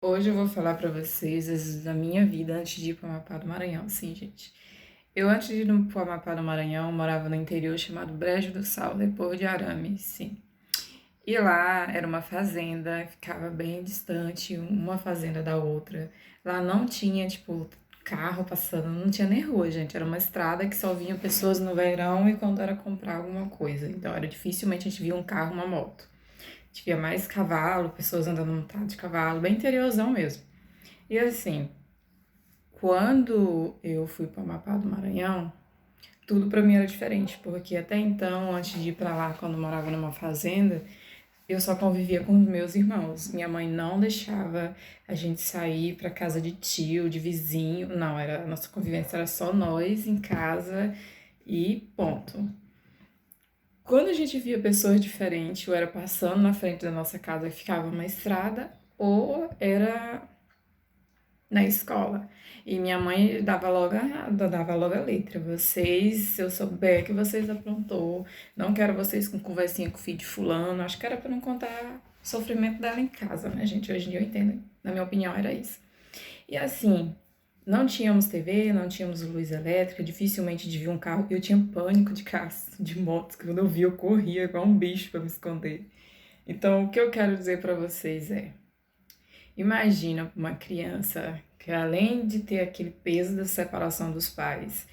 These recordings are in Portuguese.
Hoje eu vou falar pra vocês da minha vida antes de ir pro Amapá do Maranhão. Sim, gente. Eu, antes de ir pro Amapá do Maranhão, morava no interior chamado Brejo do Sal, depois de Arame, sim. E lá era uma fazenda, ficava bem distante uma fazenda da outra. Lá não tinha, tipo, carro passando, não tinha nem rua, gente. Era uma estrada que só vinha pessoas no verão e quando era comprar alguma coisa. Então era dificilmente a gente via um carro, uma moto. A gente via mais cavalo, pessoas andando montado de cavalo, bem interiorzão mesmo. E assim, quando eu fui para o Amapá do Maranhão, tudo para mim era diferente, porque até então, antes de ir para lá, quando eu morava numa fazenda, eu só convivia com os meus irmãos. Minha mãe não deixava a gente sair para casa de tio, de vizinho. Não, era a nossa convivência era só nós em casa e ponto. Quando a gente via pessoas diferentes, ou era passando na frente da nossa casa e ficava uma estrada, ou era na escola. E minha mãe dava logo a letra. Vocês, se eu souber que vocês aprontou, não quero vocês com conversinha com o filho de fulano. Acho que era para não contar o sofrimento dela em casa, né, gente? Hoje em dia eu entendo. Na minha opinião, era isso. E assim, não tínhamos TV, não tínhamos luz elétrica, dificilmente de ver um carro. Eu tinha pânico de carros, de motos. Quando eu via, eu corria igual um bicho para me esconder. Então, o que eu quero dizer para vocês é: imagina uma criança que, além de ter aquele peso da separação dos pais,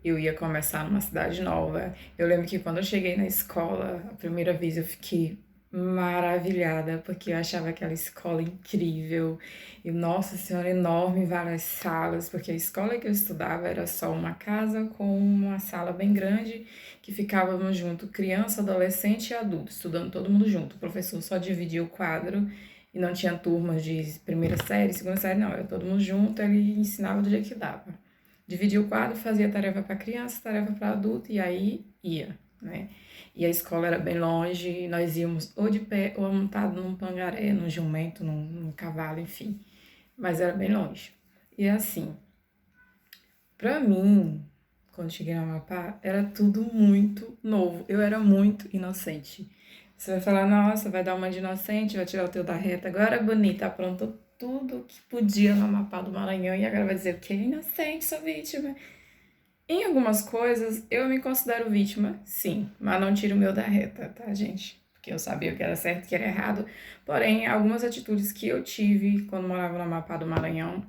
eu ia começar numa cidade nova. Eu lembro que quando eu cheguei na escola, a primeira vez eu fiquei maravilhada, porque eu achava aquela escola incrível. E, nossa senhora, enorme, várias salas, porque a escola que eu estudava era só uma casa com uma sala bem grande, que ficávamos junto, criança, adolescente e adulto, estudando todo mundo junto. O professor só dividia o quadro e não tinha turmas de primeira série, segunda série, não, era todo mundo junto, ele ensinava do jeito que dava. Dividia o quadro, fazia tarefa para criança, tarefa para adulto, e aí ia, né? E a escola era bem longe, nós íamos ou de pé ou montado num pangaré, num jumento, num cavalo, enfim. Mas era bem longe. E assim, pra mim, quando cheguei no Amapá, era tudo muito novo. Eu era muito inocente. Você vai falar, nossa, vai dar uma de inocente, vai tirar o teu da reta. Agora é bonita, aprontou tudo que podia no Amapá do Maranhão e agora vai dizer que é inocente, sou vítima. Em algumas coisas, eu me considero vítima, sim, mas não tiro o meu da reta, tá, gente? Porque eu sabia o que era certo e o que era errado. Porém, algumas atitudes que eu tive quando morava no Amapá do Maranhão,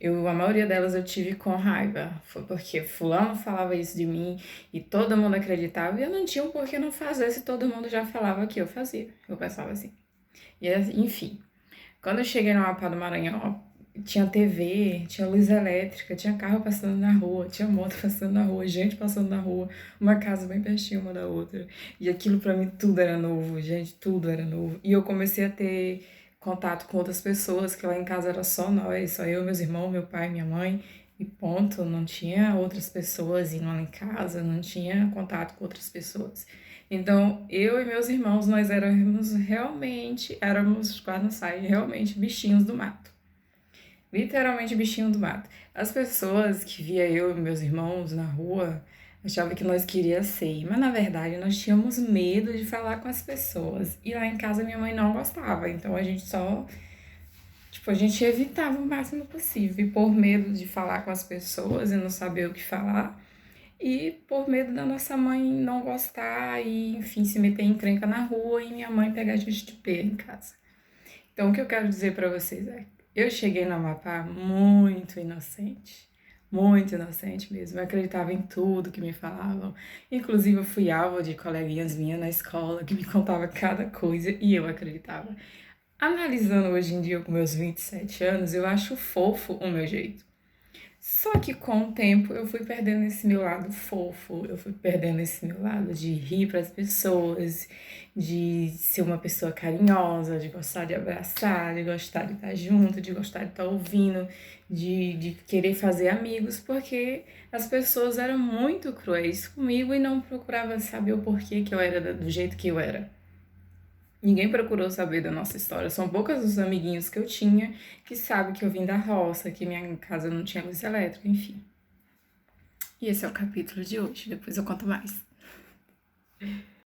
a maioria delas eu tive com raiva. Foi porque fulano falava isso de mim e todo mundo acreditava e eu não tinha um porquê não fazer se todo mundo já falava que eu fazia. Eu pensava assim. E enfim, quando eu cheguei no Amapá do Maranhão, tinha TV, tinha luz elétrica, tinha carro passando na rua, tinha moto passando na rua, gente passando na rua, uma casa bem pertinho uma da outra. E aquilo pra mim tudo era novo, gente, tudo era novo. E eu comecei a ter contato com outras pessoas, que lá em casa era só nós, só eu, meus irmãos, meu pai, minha mãe, e ponto, não tinha outras pessoas indo lá em casa, não tinha contato com outras pessoas. Então, eu e meus irmãos, nós éramos, quase não sai, realmente bichinhos do mato. Literalmente bichinho do mato. As pessoas que via eu e meus irmãos na rua achavam que nós queríamos ser, mas na verdade nós tínhamos medo de falar com as pessoas. E lá em casa minha mãe não gostava, então a gente só, tipo, a gente evitava o máximo possível, e por medo de falar com as pessoas e não saber o que falar. E por medo da nossa mãe não gostar e, enfim, se meter em encrenca na rua e minha mãe pegar a gente de pé em casa. Então, o que eu quero dizer pra vocês é: eu cheguei no Amapá muito inocente mesmo. Eu acreditava em tudo que me falavam. Inclusive, eu fui alvo de coleguinhas minhas na escola que me contavam cada coisa e eu acreditava. Analisando hoje em dia com meus 27 anos, eu acho fofo o meu jeito. Só que com o tempo eu fui perdendo esse meu lado fofo, eu fui perdendo esse meu lado de rir para as pessoas, de ser uma pessoa carinhosa, de gostar de abraçar, de gostar de estar junto, de gostar de estar ouvindo, de querer fazer amigos, porque as pessoas eram muito cruéis comigo e não procuravam saber o porquê que eu era do jeito que eu era. Ninguém procurou saber da nossa história. São poucos os amiguinhos que eu tinha que sabem que eu vim da roça, que minha casa não tinha luz elétrica, enfim. E esse é o capítulo de hoje. Depois eu conto mais.